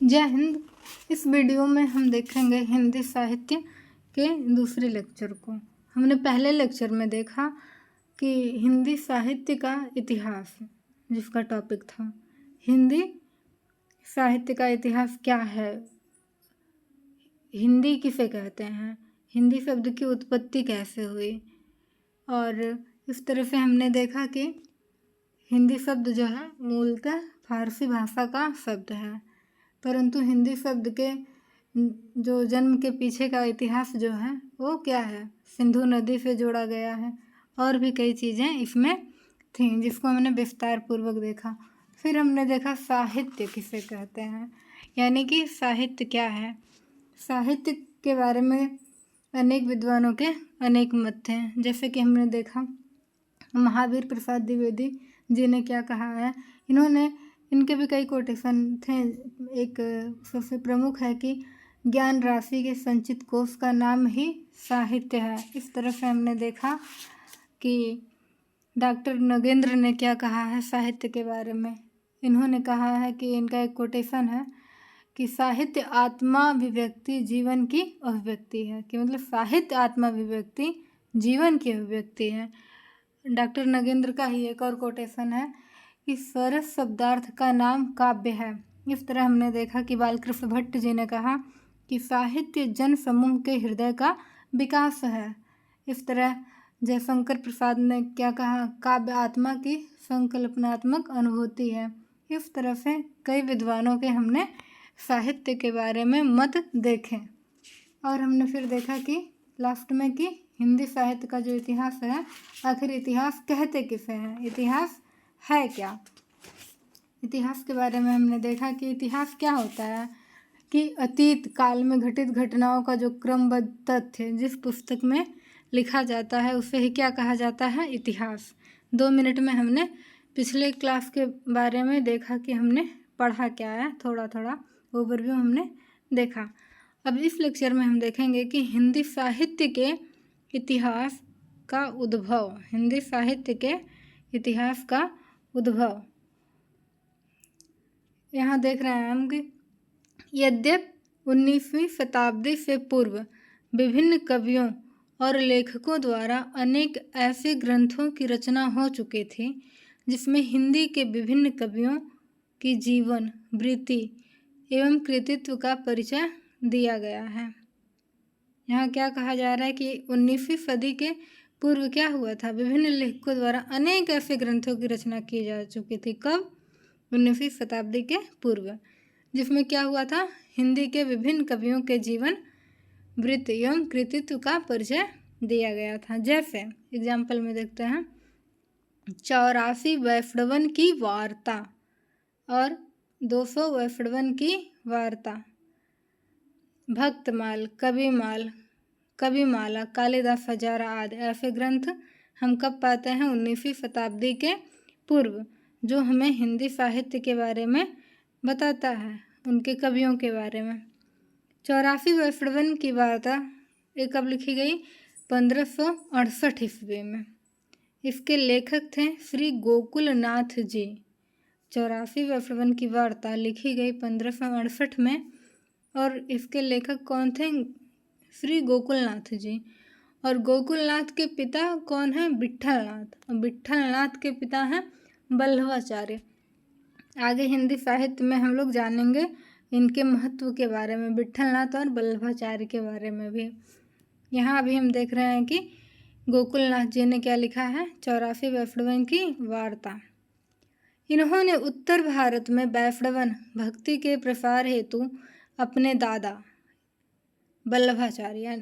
जय हिंद। इस वीडियो में हम देखेंगे हिंदी साहित्य के दूसरे लेक्चर को। हमने पहले लेक्चर में देखा कि हिंदी साहित्य का इतिहास, जिसका टॉपिक था हिंदी साहित्य का इतिहास क्या है, हिंदी किसे कहते हैं, हिंदी शब्द की उत्पत्ति कैसे हुई। और इस तरह से हमने देखा कि हिंदी शब्द जो है मूलतः फारसी भाषा का शब्द है, परंतु हिंदी शब्द के जो जन्म के पीछे का इतिहास जो है वो क्या है, सिंधु नदी से जोड़ा गया है और भी कई चीज़ें इसमें थीं जिसको हमने विस्तार पूर्वक देखा। फिर हमने देखा साहित्य किसे कहते हैं, यानी कि साहित्य क्या है। साहित्य के बारे में अनेक विद्वानों के अनेक मत थे। जैसे कि हमने देखा महावीर प्रसाद द्विवेदी जी ने क्या कहा है, इनके भी कई कोटेशन थे। एक सबसे प्रमुख है कि ज्ञान राशि के संचित कोश का नाम ही साहित्य है। इस तरह से हमने देखा कि डॉक्टर नगेंद्र ने क्या कहा है साहित्य के बारे में। इन्होंने कहा है कि इनका एक कोटेशन है कि साहित्य आत्मा अभिव्यक्ति जीवन की अभिव्यक्ति है, कि मतलब साहित्य आत्मा अभिव्यक्ति जीवन की अभिव्यक्ति है। डॉक्टर नगेंद्र का ही एक और कोटेशन है कि सरस शब्दार्थ का नाम काव्य है। इस तरह हमने देखा कि बालकृष्ण भट्ट जी ने कहा कि साहित्य जन समूह के हृदय का विकास है। इस तरह जयशंकर प्रसाद ने क्या कहा, काव्य आत्मा की संकल्पनात्मक अनुभूति है। इस तरह से कई विद्वानों के हमने साहित्य के बारे में मत देखे। और हमने फिर देखा कि लास्ट में कि हिंदी साहित्य का जो इतिहास है, आखिर इतिहास कहते किसे हैं, इतिहास है क्या। इतिहास के बारे में हमने देखा कि इतिहास क्या होता है कि अतीत काल में घटित घटनाओं का जो क्रमबद्ध तथ्य जिस पुस्तक में लिखा जाता है उसे ही क्या कहा जाता है, इतिहास। 2 मिनट में हमने पिछले क्लास के बारे में देखा कि हमने पढ़ा क्या है, थोड़ा थोड़ा ओवरव्यू हमने देखा। अब इस लेक्चर में हम देखेंगे कि हिंदी साहित्य के इतिहास का उद्भव, हिंदी साहित्य के इतिहास का उद्भव। यहाँ देख रहे हैं हम कि यद्यपि 19वीं शताब्दी से पूर्व विभिन्न कवियों और लेखकों द्वारा अनेक ऐसे ग्रंथों की रचना हो चुकी थी जिसमें हिंदी के विभिन्न कवियों की जीवन वृत्ति एवं कृतित्व का परिचय दिया गया है। यहाँ क्या कहा जा रहा है कि 19वीं सदी के पूर्व क्या हुआ था, विभिन्न लेखकों द्वारा अनेक ऐसे ग्रंथों की रचना की जा चुकी थी। कब? 19वीं शताब्दी के पूर्व, जिसमें क्या हुआ था, हिंदी के विभिन्न कवियों के जीवन वृत्ति एवं कृतित्व का परिचय दिया गया था। जैसे एग्जाम्पल में देखते हैं 84 वैष्णवन की वार्ता और 200 वैष्णवन की वार्ता, भक्तमाल, कविमाला, कालिदास हजारा आदि ऐसे ग्रंथ हम कब पाते हैं, 19वीं शताब्दी के पूर्व, जो हमें हिंदी साहित्य के बारे में बताता है, उनके कवियों के बारे में। 84 वैष्णवन की वार्ता ये कब लिखी गई, 1568 ईस्वी में। इसके लेखक थे श्री गोकुलनाथ जी। 84 वैष्णवन की वार्ता लिखी गई 1568 में और इसके लेखक कौन थे, श्री गोकुलनाथ जी। और गोकुलनाथ के पिता कौन हैं, विट्ठलनाथ, और विट्ठलनाथ के पिता हैं वल्लभाचार्य। आगे हिंदी साहित्य में हम लोग जानेंगे इनके महत्व के बारे में, विट्ठलनाथ और वल्लभाचार्य के बारे में भी। यहाँ अभी हम देख रहे हैं कि गोकुलनाथ जी ने क्या लिखा है, 84 वैष्णवन की वार्ता। इन्होंने उत्तर भारत में वैष्णवन भक्ति के प्रसार हेतु अपने दादा वल्लभाचार्य,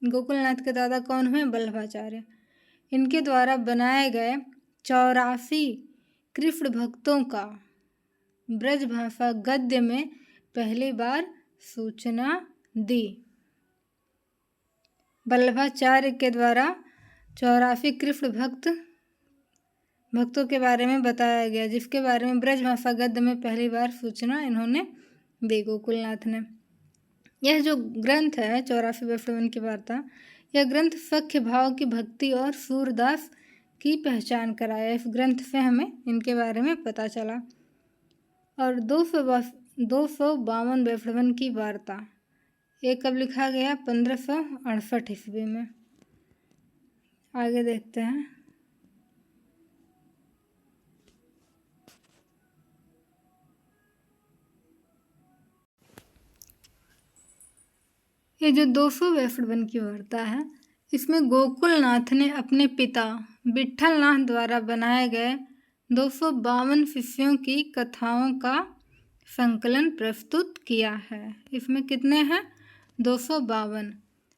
गोकुलनाथ के दादा कौन हुए, वल्लभाचार्य, इनके द्वारा बनाए गए 84 कृष्ण भक्तों का ब्रज भाषा गद्य में पहली बार सूचना दी। वल्लभाचार्य के द्वारा 84 कृष्ण भक्तों के बारे में बताया गया, जिसके बारे में ब्रज भाषा गद्य में पहली बार सूचना इन्होंने दी, गोकुलनाथ ने। यह जो ग्रंथ है 84 वैष्णवन की वार्ता, यह ग्रंथ सख्य भाव की भक्ति और सूरदास की पहचान कराया। इस ग्रंथ से हमें इनके बारे में पता चला। और 200 252 की वार्ता, ये कब लिखा गया? 1568 ईस्वी में। आगे देखते हैं। ये जो 252 की वार्ता है, इसमें गोकुलनाथ ने अपने पिता विट्ठलनाथ द्वारा बनाए गए 252 शिष्यों की कथाओं का संकलन प्रस्तुत किया है। इसमें कितने हैं? 252।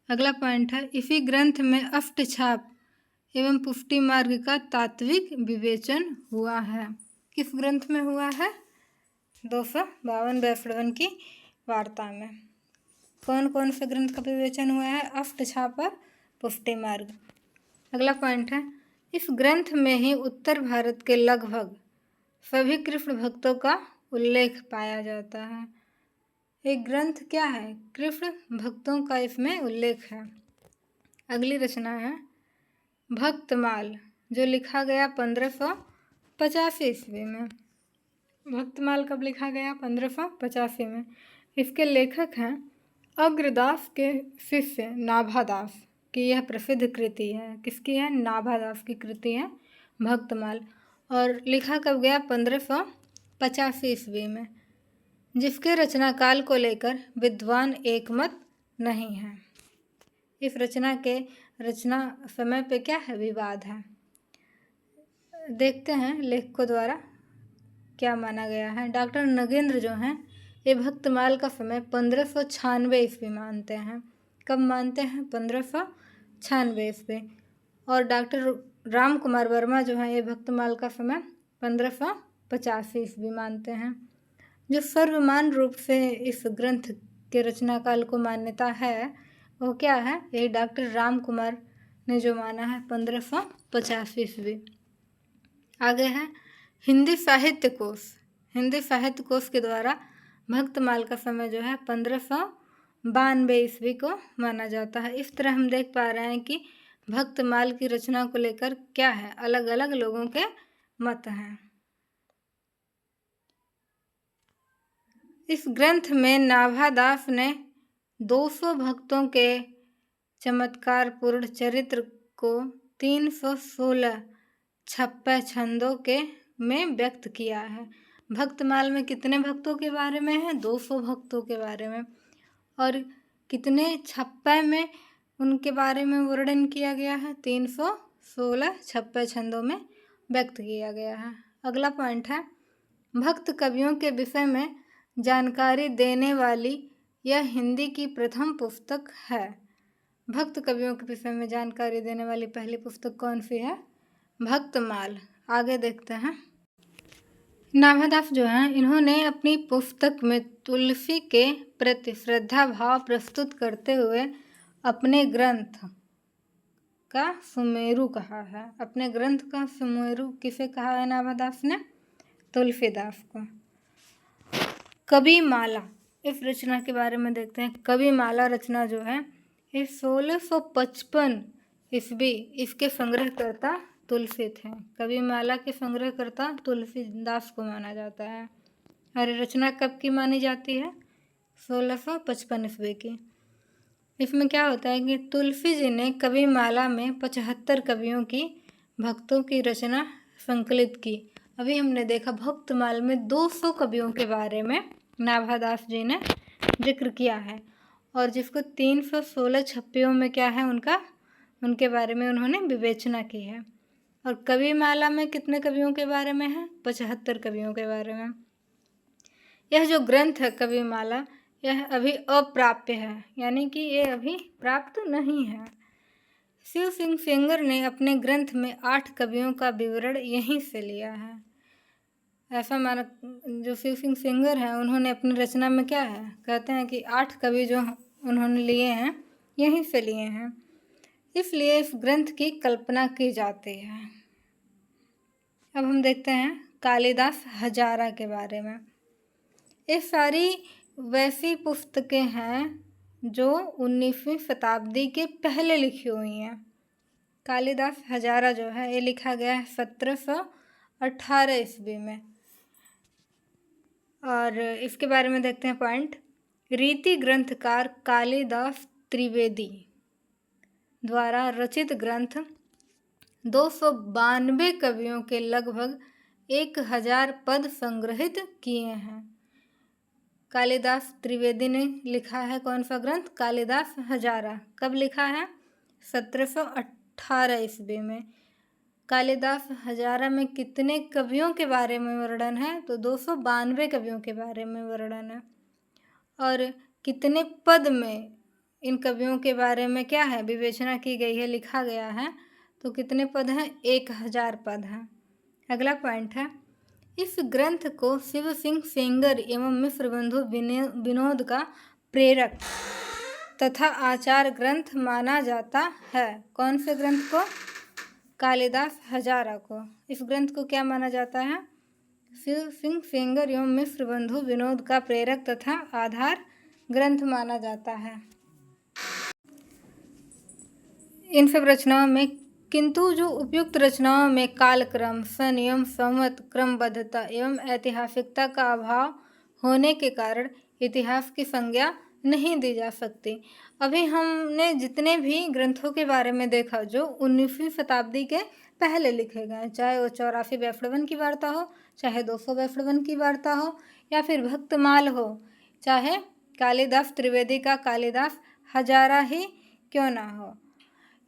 अगला पॉइंट है, इसी ग्रंथ में अष्टछाप एवं पुष्टि मार्ग का तात्विक विवेचन हुआ है। किस ग्रंथ में हुआ है? 252 की वार्ता में। कौन कौन से ग्रंथ का विवेचन हुआ है? अष्टछाप और पुष्टि मार्ग। अगला पॉइंट है, इस ग्रंथ में ही उत्तर भारत के लगभग सभी कृष्ण भक्तों का उल्लेख पाया जाता है। एक ग्रंथ क्या है? कृष्ण भक्तों का इसमें उल्लेख है। अगली रचना है भक्तमाल, जो लिखा गया 1585 ईस्वी में। भक्तमाल कब लिखा गया? 1585 में। इसके लेखक हैं अग्रदास के शिष्य नाभादास की यह प्रसिद्ध कृति है। किसकी है? नाभादास की कृति है भक्तमाल। और लिखा कब गया? 1585 ईस्वी में। जिसके रचना काल को लेकर विद्वान एकमत नहीं है। इस रचना के रचना समय पे क्या है? विवाद है। देखते हैं लेखकों द्वारा क्या माना गया है। डॉक्टर नगेंद्र जो हैं, ये भक्तमाल का समय 1596 ईस्वी मानते हैं। कब मानते हैं? 1596 ईस्वी। और डॉक्टर राम कुमार वर्मा जो हैं, ये भक्तमाल का समय 1585 ईस्वी मानते हैं। जो सर्वमान रूप से इस ग्रंथ के रचना काल को मान्यता है वो क्या है? यही डॉक्टर राम कुमार ने जो माना है 1585 ईस्वी। आगे है हिंदी साहित्य कोश। हिंदी साहित्य कोश के द्वारा भक्तमाल का समय जो है 1592 ईस्वी को माना जाता है। इस तरह हम देख पा रहे हैं कि भक्तमाल की रचना को लेकर क्या है? अलग अलग लोगों के मत हैं। इस ग्रंथ में नाभादास ने 200 भक्तों के चमत्कारपूर्ण चरित्र को 316 छप्पे छंदों के में व्यक्त किया है। भक्तमाल में कितने भक्तों के बारे में है? 200 भक्तों के बारे में। और कितने छप्पे में उनके बारे में वर्णन किया गया है? 316 छप्पे छंदों में व्यक्त किया गया है। अगला पॉइंट है, भक्त कवियों के विषय में जानकारी देने वाली यह हिंदी की प्रथम पुस्तक है। भक्त कवियों के विषय में जानकारी देने वाली पहली पुस्तक कौन सी है? भक्तमाल। आगे देखते हैं। नाभादास जो हैं, इन्होंने अपनी पुस्तक में तुलसी के प्रति श्रद्धा भाव प्रस्तुत करते हुए अपने ग्रंथ का सुमेरु कहा है। अपने ग्रंथ का सुमेरु किसे कहा है नाभादास ने? तुलसीदास को। कवि माला, इस रचना के बारे में देखते हैं। कवि माला रचना जो है ये 1655 ईस्वी इसके संग्रहकर्ता तुलसी थे। कवि माला के संग्रहकर्ता तुलसीदास को माना जाता है। और रचना कब की मानी जाती है? 1655 ईस्वी की। इसमें क्या होता है कि तुलसी जी ने कवि माला में 75 कवियों की भक्तों की रचना संकलित की। अभी हमने देखा भक्तमाल में 200 कवियों के बारे में नाभादास जी ने जिक्र किया है। और जिसको 316 छप्पियों में क्या है उनके बारे में उन्होंने विवेचना की है। और कवि माला में कितने कवियों के बारे में है? 75 कवियों के बारे में। यह जो ग्रंथ है कवि माला, यह अभी अप्राप्य है, यानी कि ये अभी प्राप्त नहीं है। शिव सिंह सेंगर ने अपने ग्रंथ में 8 कवियों का विवरण यहीं से लिया है। ऐसा माना जो शिव सिंह सेंगर हैं, उन्होंने अपनी रचना में क्या है? कहते हैं कि 8 कवि जो उन्होंने लिए हैं यहीं से लिए हैं, इसलिए इस ग्रंथ की कल्पना की जाती है। अब हम देखते हैं कालिदास हजारा के बारे में। ये सारी वैसी पुस्तकें हैं जो 19वीं शताब्दी के पहले लिखी हुई हैं। कालिदास हजारा जो है ये लिखा गया है 1718 ईस्वी में। और इसके बारे में देखते हैं पॉइंट। रीति ग्रंथकार कालिदास त्रिवेदी द्वारा रचित ग्रंथ 292 कवियों के लगभग 1000 पद संग्रहित किए हैं। कालिदास त्रिवेदी ने लिखा है कौन सा ग्रंथ? कालिदास हजारा। कब लिखा है? 1718 ईस्वी में। कालिदास हजारा में कितने कवियों के बारे में वर्णन है? तो 292 कवियों के बारे में वर्णन है। और कितने पद में इन कवियों के बारे में क्या है? विवेचना की गई है, लिखा गया है। तो कितने पद हैं? 1000 पद हैं। अगला पॉइंट है, इस ग्रंथ को शिव सिंह सेंगर एवं मिश्र बंधु विनोद का प्रेरक तथा आचार्य ग्रंथ माना जाता है। कौन से ग्रंथ को? कालिदास हजारा को। इस ग्रंथ को क्या माना जाता है? शिव सिंह सेंगर एवं मिश्र बंधु विनोद का प्रेरक तथा आधार ग्रंथ माना जाता है। इन सब रचनाओं में किंतु जो उपयुक्त रचनाओं में कालक्रम, संयम, संवत, क्रमबद्धता एवं ऐतिहासिकता का अभाव होने के कारण इतिहास की संज्ञा नहीं दी जा सकती। अभी हमने जितने भी ग्रंथों के बारे में देखा जो 19वीं शताब्दी के पहले लिखे गए, चाहे वो 84 वैष्णवन की वार्ता हो, चाहे 200 वैष्णवन की वार्ता हो, या फिर भक्तमाल हो, चाहे कालिदास त्रिवेदी का कालिदास हजारा ही क्यों ना हो,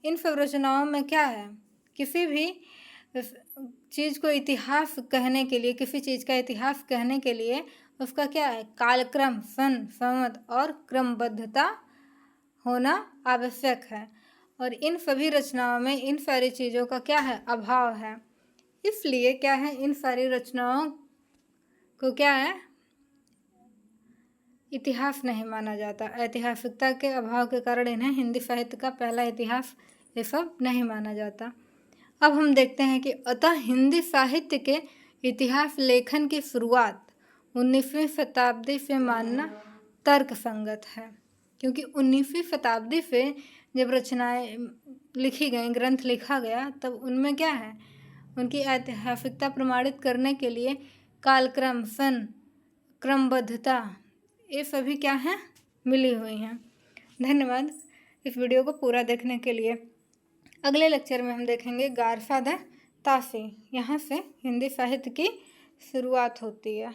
इन सब रचनाओं में क्या है? किसी भी चीज़ को इतिहास कहने के लिए, किसी चीज़ का इतिहास कहने के लिए उसका क्या है? कालक्रम, सन, संवत और क्रमबद्धता होना आवश्यक है। और इन सभी रचनाओं में इन सारी चीज़ों का क्या है? अभाव है। इसलिए क्या है? इन सारी रचनाओं को क्या है? इतिहास नहीं माना जाता। ऐतिहासिकता के अभाव के कारण इन्हें हिंदी साहित्य का पहला इतिहास ये सब नहीं माना जाता। अब हम देखते हैं कि अतः हिंदी साहित्य के इतिहास लेखन की शुरुआत 19वीं शताब्दी से मानना तर्कसंगत है, क्योंकि 19वीं शताब्दी से जब रचनाएं लिखी गई, ग्रंथ लिखा गया, तब उनमें क्या है? उनकी ऐतिहासिकता प्रमाणित करने के लिए कालक्रम, सन, क्रमबद्धता ये सभी क्या हैं? मिली हुई हैं। धन्यवाद इस वीडियो को पूरा देखने के लिए। अगले लेक्चर में हम देखेंगे गारसादा तासी। यहाँ से हिंदी साहित्य की शुरुआत होती है।